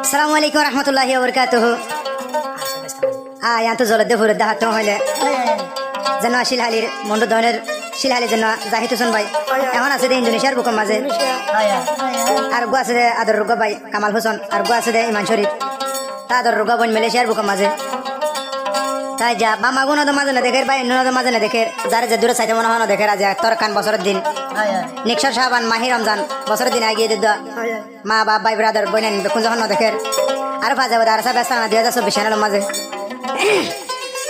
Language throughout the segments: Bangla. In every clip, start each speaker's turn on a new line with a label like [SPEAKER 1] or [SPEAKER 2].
[SPEAKER 1] Assalamualaikum warahmatullahi wabarakatuh. Yang tu zolat de furud dah tu hole. Janwa shilhalir mondo doner shilhalir janwa zahitu sun bhai. Ehon ase de Indonesia bukom maze. Ar gua ase de Adar Ruga bhai Kamal Hoson ar gua ase de Iman Sharif. Ta Adar Ruga bon Malaysia bukom maze. তাই যা মামা গুনো তো মাঝে না দেখের ভাই নুনো তো মাঝে না দেখের যারে যে দূরে চাইতে মনে হয় না দেখের আজ তোর কান বছরের দিন নিকশর শাবান মাহি রমজান বছরের দিন আগিয়ে দিদ মা বাপ ভাই ব্রাদার বইনেন বেকুন যখন না দেখের আর ফাজা বাদ আর সব ব্যস্ত না 2024 সালের মাঝে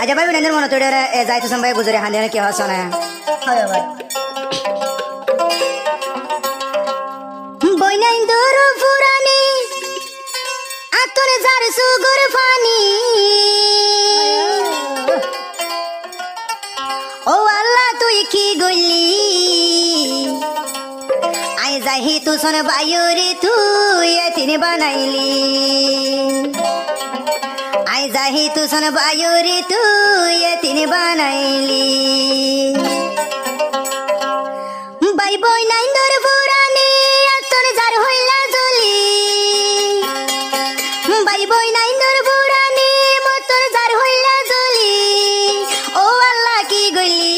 [SPEAKER 1] আজ ভাই বোনের মনে তোড়ে যাইতো সবাই গুজরে হান্দিনে কি হস না বইনাইন দর ফুরানি আতর জার সুগুর ফানি ও আল্লাহ তুই কি গলি আই যাহি তু সন বায়ুরে তুই এতিন বানাইলি আই যাহি তু সন বায়ুরে তুই এতিন বানাইলি বাই বই নাই দর ফুরানি তোর জার হইলা জলি বাই বই নাই দর ফুরানি তোর জার হইলা জলি ও আল্লাহ কি গলি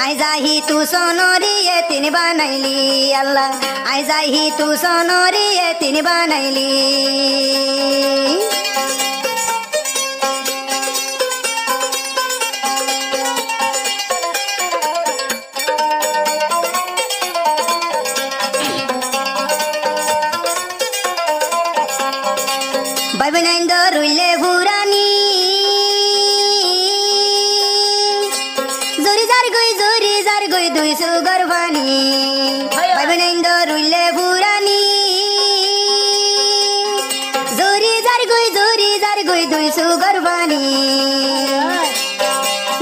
[SPEAKER 1] আই যাহি তু সনরি এতিন বানাইলি আল্লাহ আই যাহি তু সনরি এতিন বানাইলি বাই বানাইন দরুইলে ফুরানি জরি জার গই দুই সুগর পানি বাই বানাইন দরুইলে ফুরানি জরি জার গই দুই সুগর পানি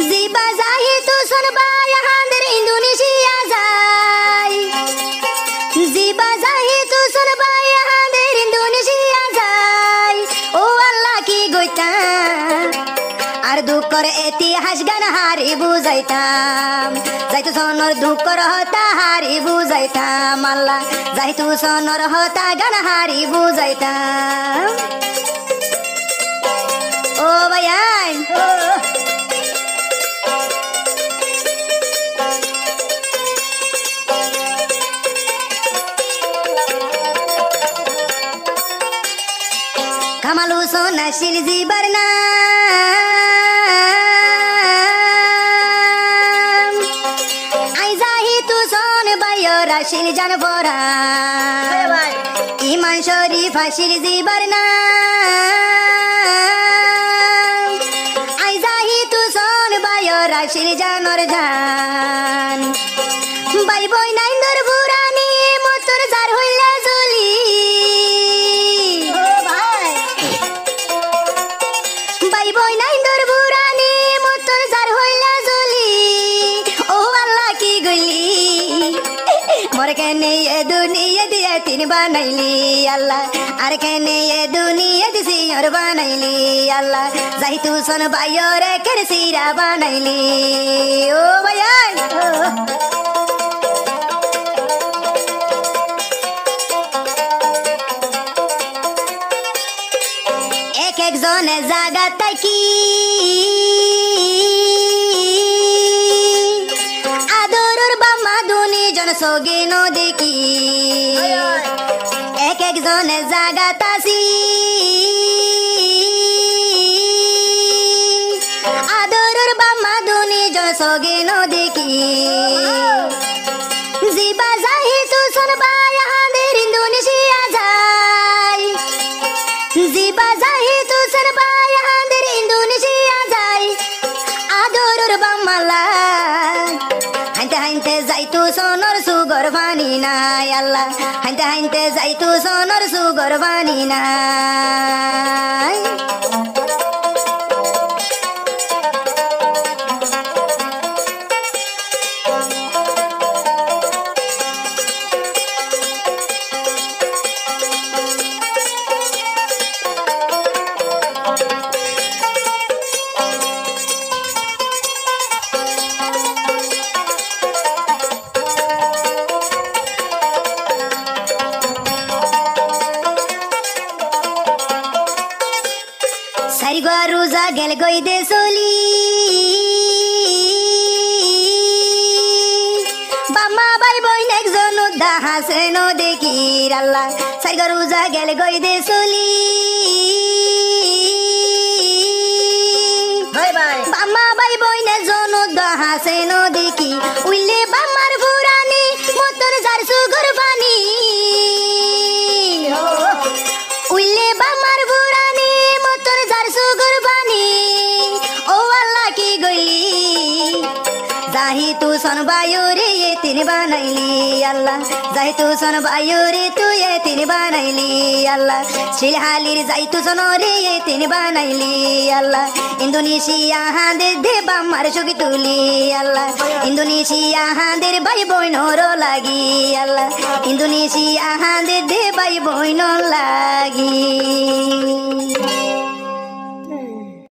[SPEAKER 1] জিবা যাহি তু সনবা হাঁদের ইন্দোনেশিয়া যায় জিবা যাহি তু সনবা হাঁদের ইন্দোনেশিয়া যায় ও আল্লাহ কি গইতা আর দুঃখর ইতিহাস গান হারি বুঝাইতাম যাইতু সনর দুঃখর হতা হারি বুঝাইতাম আল্লাহ যাইতু সনর হতা গান হারি বুঝাইতাম ও ভাই কামাল হোসেন আসিল জিবার নাম আই যাহি তু সন বায়র আসিল জান পরা ইমান শরীফ আসিল জিবার নাম আই যাহি তু সন বায়র আসিল জানর জান বাই বই নাই দর বুরানি মতর জার হইলা জলি বাই বই নাই দর বুরানি মতর জার হইলা জলি ও আল্লাহ কি গলি মোর কেনে এ দুনিয়া দিয়ে তিন বানাইলি আল্লাহ আর কেনে এ দুনিয়া দিছি আর বানাইলি আল্লাহ যাই তু সন বায়র কের সিরা বানাইলি ও ভাই এক একজনে জাগা তাকি আদরর বামা দুনি জন সগে নদী এক একজনে জাগা তাসি আদরর বামা দুনি জন সগে নদী জিবা যাহি তু সনবা হাঁদের ইন্দোনেশিয়া যায় জিবা যাহি তু সনবা হাঁদের ইন্দোনেশিয়া যায় আদরর বামালা হাইতে হাইতে যাইতু সনর সুগর পানি নাই আল্লাহ হাইতে হাইতে যাইতু সনর সুগর পানি নাই সাইগা রোজা গেল গই দে চলি বাম্মা ভাই বইন একজন দাহাসে ন দেখির আল্লাহ সাইগা রোজা গেল গই দে চলি বাম্মা ভাই বইন একজন দাহাসে ন দেখি উইলে বাম্মার ফুরানি মতর যার সুগর পানি উইলে বাম্মার ফুরানি মতর যার সুগর পানি ও আল্লাহ কি গইলি जाही तू सन बायोरे ये तीन बनाइली अल्लाह जाही तू सन बायोरे तू ये तीन बनाइली अल्लाह शिलहालीर जाही तू सन रे ये तीन बनाइली अल्लाह इंडोनेशिया हांदेर दे बाम्मार छवि तुली अल्लाह इंडोनेशिया हांदेर भाई बोइनोर लागि अल्लाह इंडोनेशिया हांदेर दे भाई बोइनोर लागि